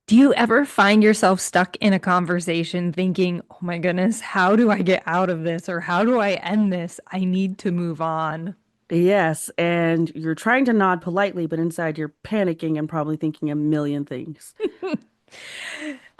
Do you ever find yourself stuck in a conversation thinking, oh my goodness, how do I get out of this? Or how do I end this? I need to move on. Yes, and you're trying to nod politely, but inside you're panicking and probably thinking a million things.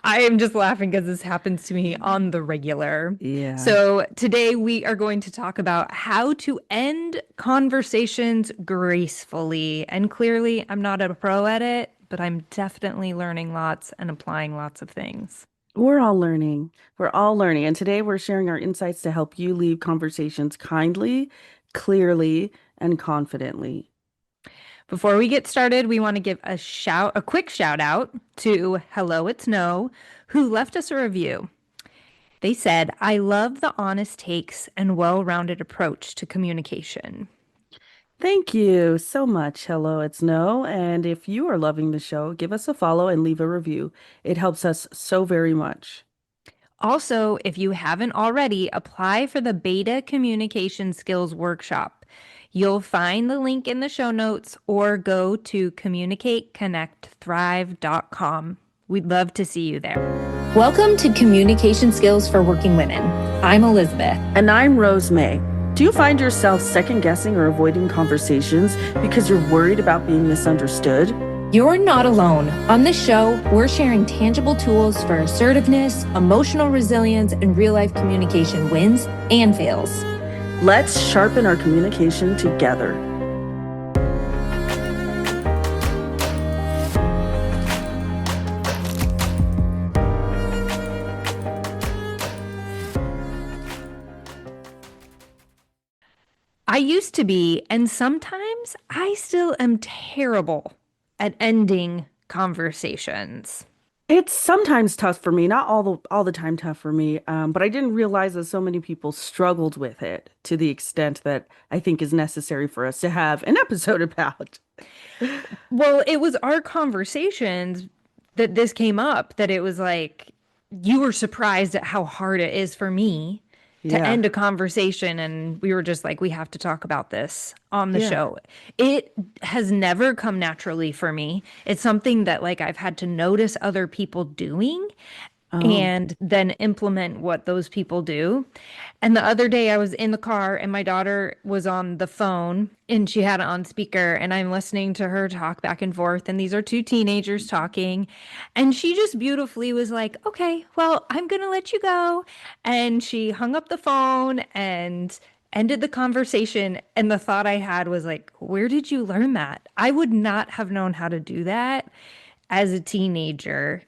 I am just laughing because this happens to me on the regular. Yeah. So, today we are going to talk about how to end conversations gracefully. And clearly, I'm not a pro at it, but I'm definitely learning lots and applying lots of things. We're all learning. We're all learning. And today we're sharing our insights to help you leave conversations kindly, clearly, and confidently. Before we get started, we want to give a quick shout out to Hello It's No, who left us a review. They said, I love the honest takes and well-rounded approach to communication. Thank you so much. Hello, it's No. And if you are loving the show, give us a follow and leave a review. It helps us so very much. Also, if you haven't already, apply for the Beta Communication Skills Workshop. You'll find the link in the show notes or go to communicateconnectthrive.com. We'd love to see you there. Welcome to Communication Skills for Working Women. I'm Elizabeth. And I'm Rose May. Do you find yourself second guessing or avoiding conversations because you're worried about being misunderstood? You're not alone. On this show, we're sharing tangible tools for assertiveness, emotional resilience, and real life communication wins and fails. Let's sharpen our communication together. I used to be, and sometimes I still am terrible at ending conversations. It's sometimes tough for me, not all the time tough for me, but I didn't realize that so many people struggled with it to the extent that I think is necessary for us to have an episode about. Well, it was our conversations that this came up, that it was like you were surprised at how hard it is for me to Yeah, end a conversation. And we were just like, we have to talk about this on the yeah. show. It has never come naturally for me. It's something that like I've had to notice other people doing Oh, and then implement what those people do. And the other day I was in the car and my daughter was on the phone and she had it on speaker and I'm listening to her talk back and forth. And these are two teenagers talking. And she just beautifully was like, okay, well, I'm going to let you go. And she hung up the phone and ended the conversation. And the thought I had was like, where did you learn that? I would not have known how to do that as a teenager.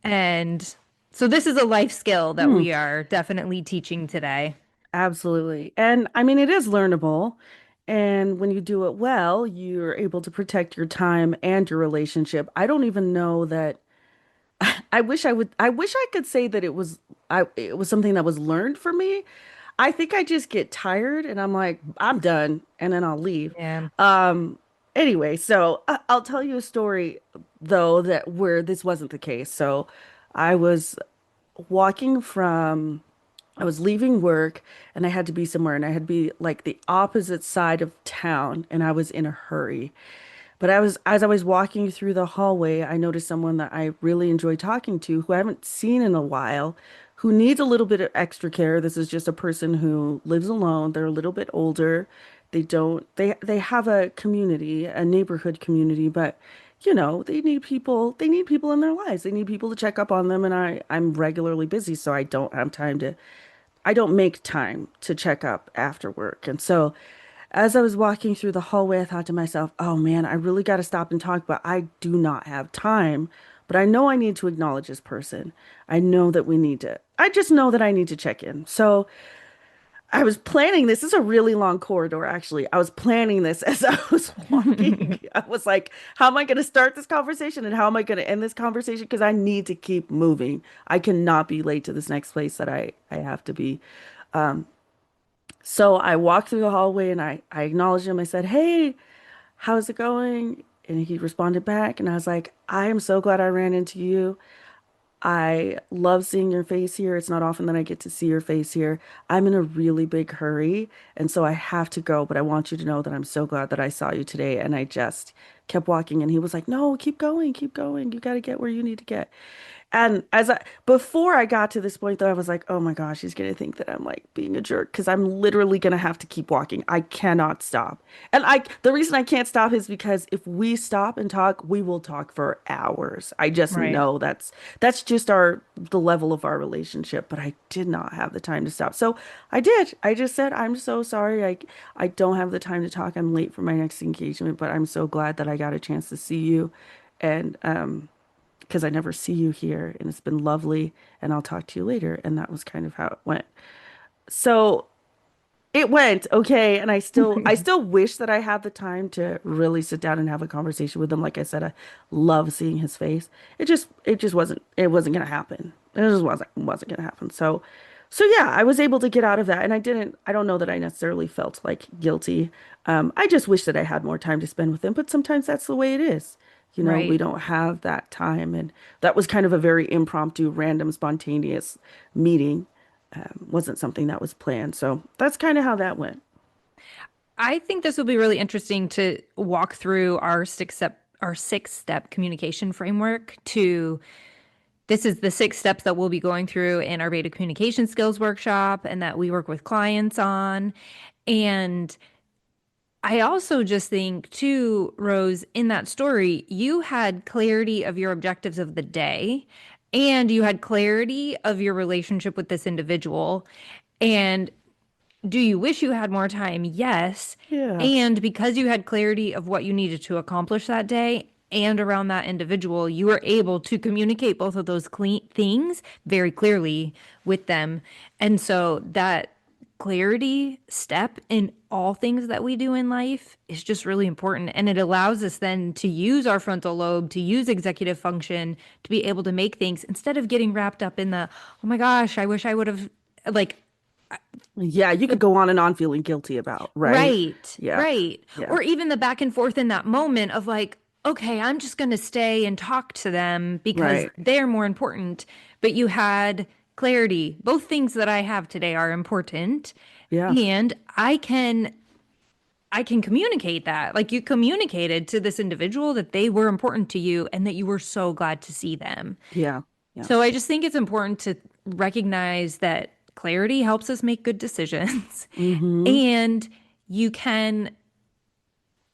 And so this is a life skill that hmm, we are definitely teaching today. absolutely. And I mean, it is learnable. And when you do it well, you're able to protect your time and your relationship. I don't even know that I wish I could say that it was something that was learned for me. I think I just get tired and I'm like, I'm done, and then I'll leave. Yeah. Um, anyway, so I'll tell you a story though that where this wasn't the case. So I was walking from I was leaving work and I had to be somewhere and I had to be like the opposite side of town and I was in a hurry. But as I was walking through the hallway, I noticed someone that I really enjoy talking to who I haven't seen in a while, who needs a little bit of extra care. This is just a person who lives alone. They're a little bit older. They have a community, a neighborhood community, but they need people in their lives. They need people to check up on them, and I'm regularly busy, so I don't make time to check up after work. And so as I was walking through the hallway, I thought to myself, oh man, I really got to stop and talk, but I do not have time. But I know I need to acknowledge this person. I just know that I need to check in. So I was planning this. This is a really long corridor, actually. I was planning this as I was walking. I was like, how am I going to start this conversation and how am I going to end this conversation? Because I need to keep moving. I cannot be late to this next place that I have to be. So I walked through the hallway and I acknowledged him. I said, hey, how's it going? And he responded back. And I was like, I am so glad I ran into you. I love seeing your face here. It's not often that I get to see your face here. I'm in a really big hurry. And so I have to go. But I want you to know that I'm so glad that I saw you today. And I just kept walking, and he was like, no, keep going, keep going. You got to get where you need to get. And before I got to this point, though, I was like, oh my gosh, he's gonna think that I'm like being a jerk because I'm literally gonna have to keep walking. I cannot stop. And the reason I can't stop is because if we stop and talk, we will talk for hours. I just Right. know that's just the level of our relationship. But I did not have the time to stop. So I did. I just said, I'm so sorry. I don't have the time to talk. I'm late for my next engagement, but I'm so glad that I got a chance to see you. And because I never see you here, and it's been lovely, and I'll talk to you later. And that was kind of how it went. So it went okay, and I still wish that I had the time to really sit down and have a conversation with him. Like I said, I love seeing his face. It just wasn't gonna happen. It just wasn't gonna happen. So yeah, I was able to get out of that, and I don't know that I necessarily felt like guilty. I just wish that I had more time to spend with him, but sometimes that's the way it is. We Right. don't have that time, and that was kind of a very impromptu, random, spontaneous meeting. Wasn't something that was planned. So that's kind of how that went. I think this will be really interesting to walk through our 6 step communication framework to this is the 6 steps that we'll be going through in our beta communication skills workshop and that we work with clients on. And I also just think too, Rose, in that story, you had clarity of your objectives of the day and you had clarity of your relationship with this individual. And do you wish you had more time? Yes. Yeah. And because you had clarity of what you needed to accomplish that day and around that individual, you were able to communicate both of those things very clearly with them. And so that clarity step in all things that we do in life is just really important. And it allows us then to use our frontal lobe, to use executive function, to be able to make things instead of getting wrapped up in the, oh my gosh, I wish I would have like Yeah, you could the go on and on feeling guilty about, right? right, Yeah. right. Yeah. Or even the back and forth in that moment of like, okay, I'm just going to stay and talk to them because Right. they're more important. But you had clarity. Both things that I have today are important. Yeah. And I can communicate that. Like you communicated to this individual that they were important to you and that you were so glad to see them. Yeah. Yeah. So I just think it's important to recognize that clarity helps us make good decisions. Mm-hmm. And you can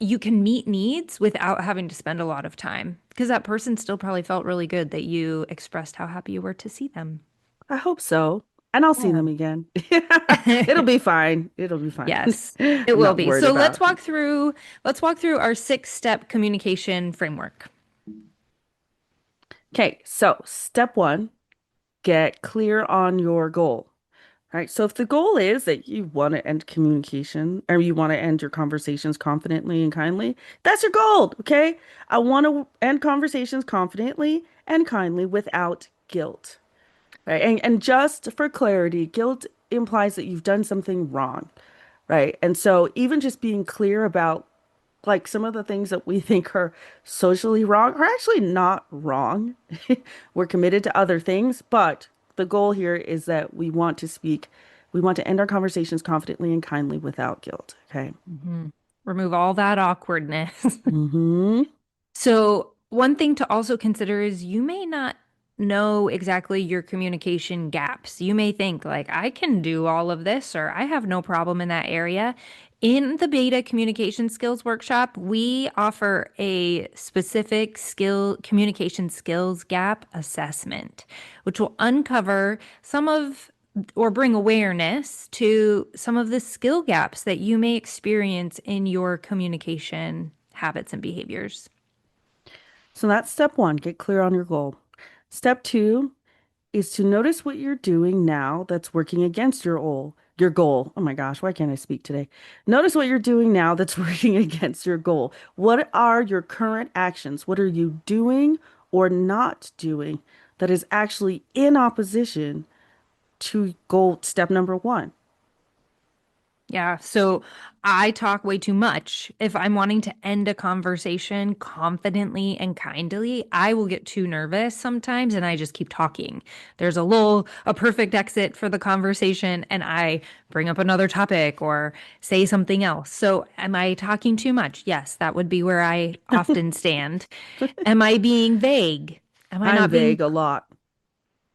you can meet needs without having to spend a lot of time because that person still probably felt really good that you expressed how happy you were to see them. I hope so. And I'll see Yeah. them again. It'll be fine. It'll be fine. Yes, it I'm will not be. worried So about it. let's walk through our 6 step communication framework. Okay, so step one, get clear on your goal. All right. So if the goal is that you want to end communication or you want to end your conversations confidently and kindly, that's your goal. Okay. I want to end conversations confidently and kindly without guilt. Right. And just for clarity, guilt implies that you've done something wrong. Right. And so even just being clear about like some of the things that we think are socially wrong are actually not wrong. We're committed to other things, but the goal here is that we want to end our conversations confidently and kindly without guilt. Okay. Mhm. Remove all that awkwardness. Mm-hmm. So, one thing to also consider is you may not know exactly your communication gaps. You may think, like, I can do all of this, or I have no problem in that area. In the beta communication skills workshop, we offer a specific communication skills gap assessment, which will uncover some of or bring awareness to some of the skill gaps that you may experience in your communication habits and behaviors. So that's step one, get clear on your goal. Step two is to notice what you're doing now that's working against your goal. Oh my gosh, why can't I speak today? Notice what you're doing now that's working against your goal. What are your current actions? What are you doing or not doing that is actually in opposition to goal step number one? Yeah. So I talk way too much. If I'm wanting to end a conversation confidently and kindly, I will get too nervous sometimes and I just keep talking. There's a lull, a perfect exit for the conversation, and I bring up another topic or say something else. So am I talking too much? Yes, that would be where I often stand. Am I being vague? Am I I'm not being vague a lot.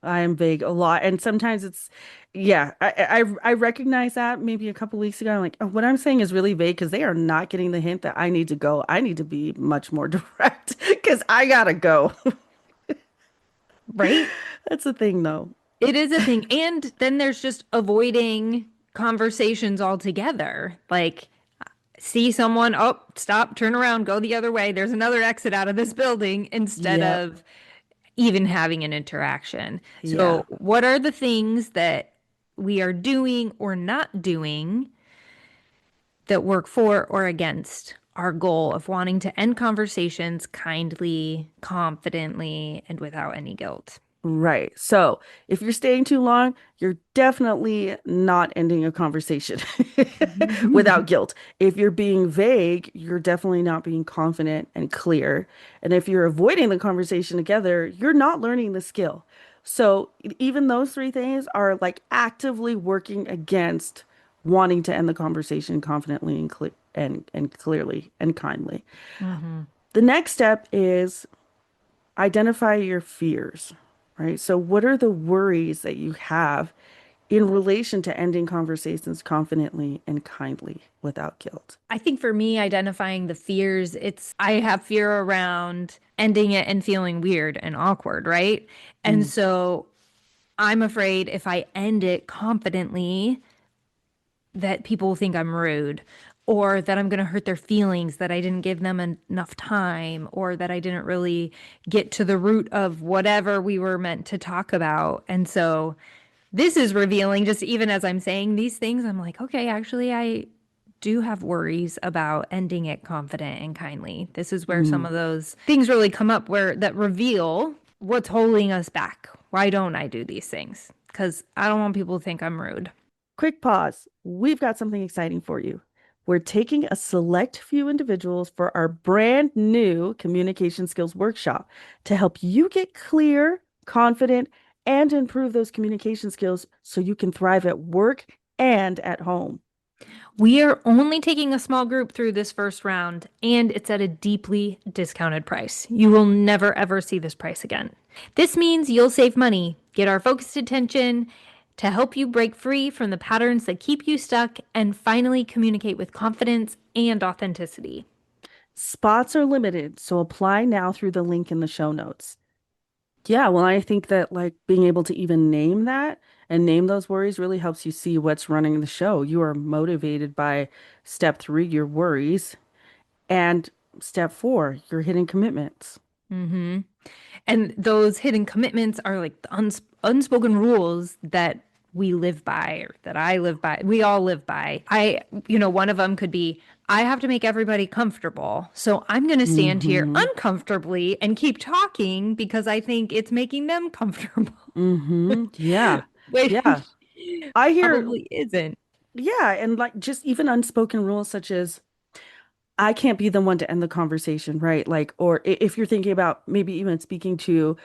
I am vague a lot. And sometimes it's, yeah, I recognize that maybe a couple weeks ago. I'm like, oh, what I'm saying is really vague because they are not getting the hint that I need to go. I need to be much more direct because I gotta go. right? That's the thing, though. It is a thing. And then there's just avoiding conversations altogether. Like, see someone, oh, stop, turn around, go the other way. There's another exit out of this building instead Yep. of even having an interaction. Yeah. So, what are the things that we are doing or not doing that work for or against our goal of wanting to end conversations kindly, confidently, and without any guilt? Right. So if you're staying too long, you're definitely not ending a conversation without guilt. If you're being vague, you're definitely not being confident and clear. And if you're avoiding the conversation together, you're not learning the skill. So even those three things are like actively working against wanting to end the conversation confidently and and clearly and kindly. Hmm. The next step is identify your fears, right? So, what are the worries that you have in relation to ending conversations confidently and kindly without guilt? I think for me, identifying the fears, it's I have fear around ending it and feeling weird and awkward, right? And Mm, so I'm afraid if I end it confidently, that people will think I'm rude or that I'm going to hurt their feelings, that I didn't give them enough time, or that I didn't really get to the root of whatever we were meant to talk about. And so this is revealing, just even as I'm saying these things, I'm like, okay, actually, I do have worries about ending it confident and kindly. This is where some mm. of those things really come up where that reveal what's holding us back. Why don't I do these things? Because I don't want people to think I'm rude. Quick pause. We've got something exciting for you. We're taking a select few individuals for our brand new communication skills workshop to help you get clear, confident, and improve those communication skills so you can thrive at work and at home. We are only taking a small group through this first round, and it's at a deeply discounted price. You will never ever see this price again. This means you'll save money, get our focused attention to help you break free from the patterns that keep you stuck, and finally communicate with confidence and authenticity. Spots are limited, so apply now through the link in the show notes. Yeah, well, I think that like being able to even name that and name those worries really helps you see what's running the show. You are motivated by step three, your worries, and step four, your hidden commitments. Hmm. And those hidden commitments are like the unspoken rules that we live by, or that I live by. We all live by. One of them could be I have to make everybody comfortable. So I'm going to stand here Mm-hmm. uncomfortably and keep talking because I think it's making them comfortable, Mm-hmm. Yeah. Yeah. which I hear, probably isn't. yeah, and like just even unspoken rules such as I can't be the one to end the conversation, right? Like, or if you're thinking about maybe even speaking to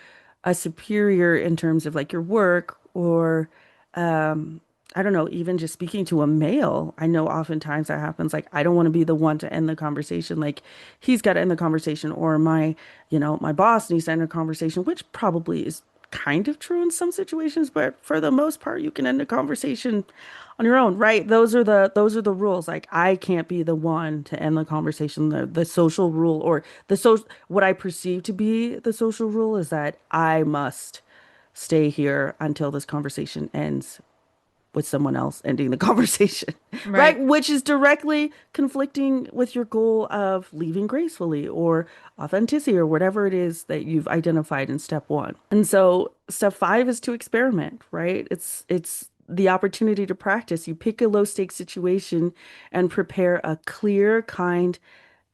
a superior in terms of like your work or, um, I don't know, even just speaking to a male. I know oftentimes that happens. Like, I don't want to be the one to end the conversation. Like, he's got to end the conversation, or my boss needs to end a conversation, which probably is kind of true in some situations, but for the most part, you can end a conversation on your own, right? Those are the rules. Like I can't be the one to end the conversation. The social rule or the social what I perceive to be the social rule is that I must stay here until this conversation ends with someone else ending the conversation, right? Right. Which is directly conflicting with your goal of leaving gracefully or authenticity or whatever it is that you've identified in step one. And so step five is to experiment, right? It's the opportunity to practice. You pick a low stakes situation and prepare a clear, kind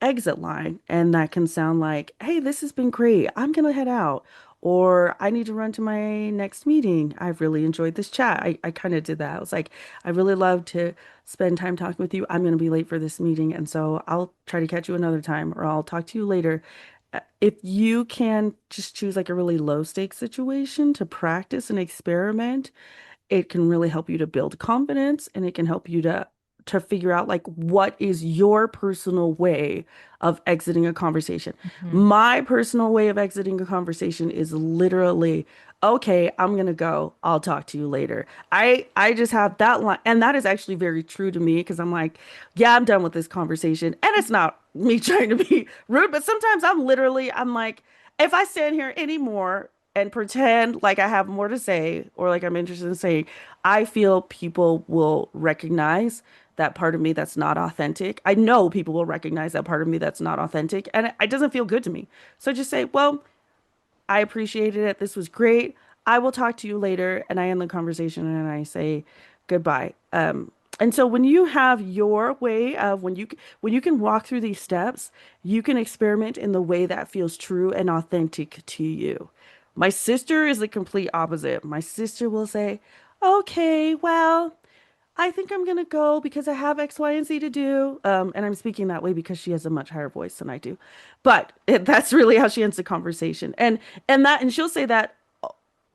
exit line. And that can sound like, hey, this has been great. I'm gonna head out. Or I need to run to my next meeting. I've really enjoyed this chat. I kind of did that. I was like, I really love to spend time talking with you. I'm going to be late for this meeting. And so I'll try to catch you another time or I'll talk to you later. If you can just choose like a really low stakes situation to practice and experiment, it can really help you to build confidence and it can help you to figure out like what is your personal way of exiting a conversation. Mhm. My personal way of exiting a conversation is literally, okay, I'm gonna go. I'll talk to you later. I just have that line, and that is actually very true to me because I'm like, yeah, I'm done with this conversation. And it's not me trying to be rude, but sometimes I'm like, if I stand here anymore and pretend like I have more to say or like I'm interested in saying, I feel people will recognize that part of me that's not authentic. I know people will recognize that part of me that's not authentic, and it doesn't feel good to me. So I just say, well, I appreciated it. This was great. I will talk to you later. And I end the conversation and I say goodbye. And so when you have your way of when you can walk through these steps, you can experiment in the way that feels true and authentic to you. My sister is the complete opposite. My sister will say, "Okay, well, I think I'm gonna go because I have X, Y, and Z to do." And I'm speaking that way because she has a much higher voice than I do. But that's really how she ends the conversation. And she'll say that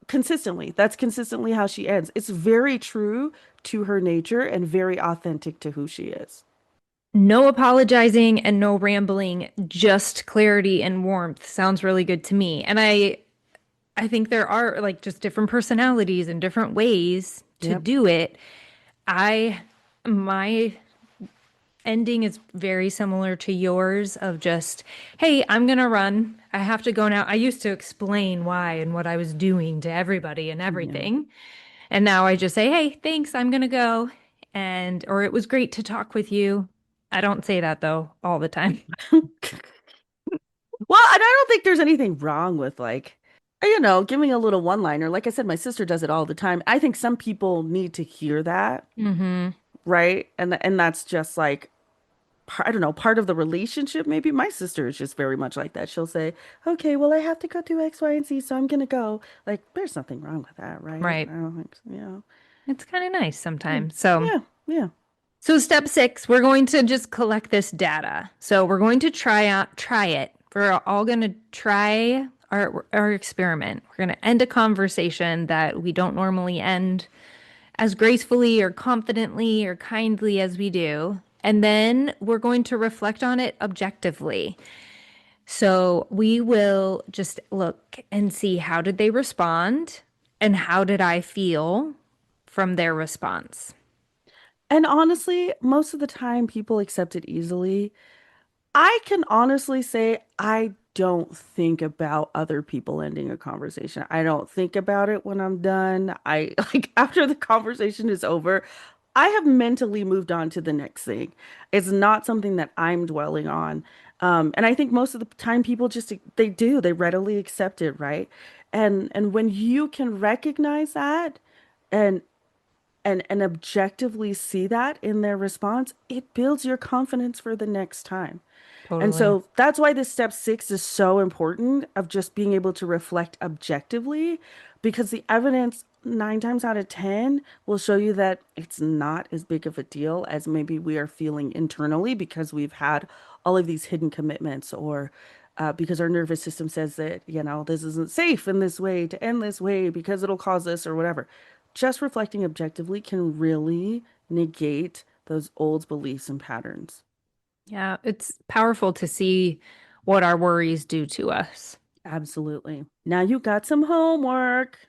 consistently. That's consistently how she ends. It's very true to her nature and very authentic to who she is. No apologizing and no rambling, just clarity and warmth sounds really good to me. And I think there are like just different personalities and different ways to Yep. do it. I my ending is very similar to yours of just, hey, I'm gonna run. I have to go now. I used to explain why and what I was doing to everybody and Yeah. everything. And now I just say, hey, thanks, I'm gonna go. And or it was great to talk with you. I don't say that though all the time. Well, and I don't think there's anything wrong with like, giving a little one-liner. Like I said, my sister does it all the time. I think some people need to hear that, Hmm. right? And that's just like I don't know, part of the relationship. Maybe my sister is just very much like that. She'll say, "Okay, well, I have to go do X, Y, and Z, so I'm gonna go." Like, there's nothing wrong with that, right? I Right. don't think so, yeah. It's kind of nice Hmm. sometimes. So Yeah, yeah. So step 6, we're going to just collect this data. So we're going to try it. We're all going to try our experiment. We're going to end a conversation that we don't normally end as gracefully or confidently or kindly as we do. And then we're going to reflect on it objectively. So we will just look and see how did they respond and how did I feel from their response. And honestly, most of the time people accept it easily. I can honestly say I don't think about other people ending a conversation. I don't think about it when I'm done. I like after the conversation is over, I have mentally moved on to the next thing. It's not something that I'm dwelling on. And I think most of the time people just they readily accept it, right? And when you can recognize that and and objectively see that in their response, it builds your confidence for the next time. And Totally. so that's why this step 6 is so important of just being able to reflect objectively because the evidence 9 times out of 10 will show you that it's not as big of a deal as maybe we are feeling internally because we've had all of these hidden commitments or because our nervous system says that, this isn't safe in this way to end this way because it'll cause this or whatever. Just reflecting objectively can really negate those old beliefs and patterns. Yeah, it's powerful to see what our worries do to us. Absolutely. Now you got some homework.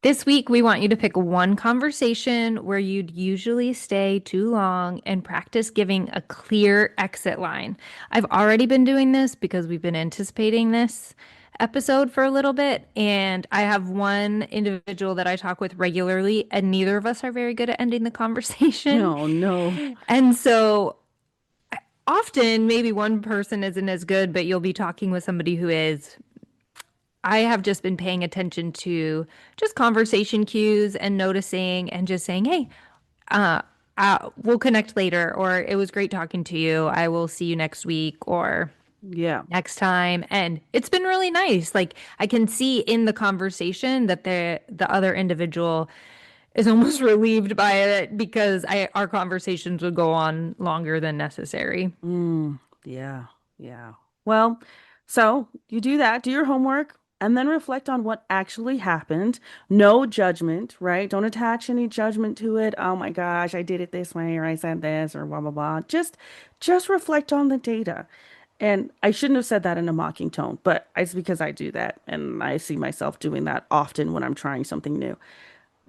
This week, we want you to pick one conversation where you'd usually stay too long and practice giving a clear exit line. I've already been doing this because we've been anticipating this episode for a little bit, and I have one individual that I talk with regularly, and neither of us are very good at ending the conversation. No, no. And so often maybe one person isn't as good, but you'll be talking with somebody who is. I have just been paying attention to just conversation cues and noticing and just saying, hey, uh, we'll connect later, or it was great talking to you. I will see you next week, or Yeah. next time. And it's been really nice. Like I can see in the conversation that the other individual is almost relieved by it because our conversations would go on longer than necessary. Mm, yeah. Yeah. Well, so you do that, do your homework, and then reflect on what actually happened. No judgment, right? Don't attach any judgment to it. Oh my gosh, I did it this way, or I said this, or blah blah blah. Just reflect on the data. And I shouldn't have said that in a mocking tone, but it's because I do that, and I see myself doing that often when I'm trying something new.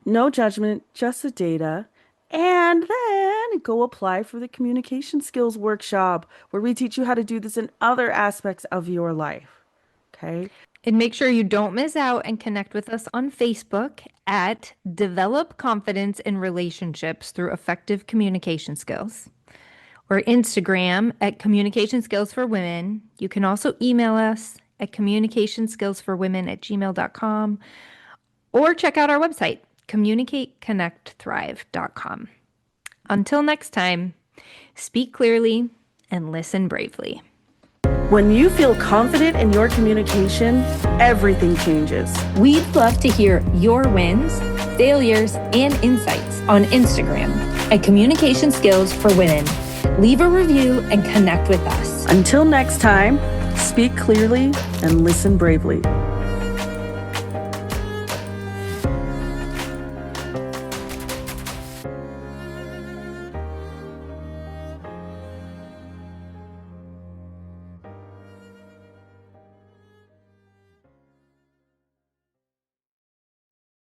No judgment, just the data. And then go apply for the communication skills workshop where we teach you how to do this in other aspects of your life. Okay. And make sure you don't miss out and connect with us on Facebook at Develop Confidence in Relationships Through Effective Communication Skills, or Instagram at Communication Skills for Women. You can also email us at communicationskillsforwomen@gmail.com, or check out our website, communicateconnectthrive.com. Until next time, speak clearly and listen bravely. When you feel confident in your communication, everything changes. We'd love to hear your wins, failures, and insights on Instagram at Communication Skills for Women. Leave a review and connect with us. Until next time, speak clearly and listen bravely.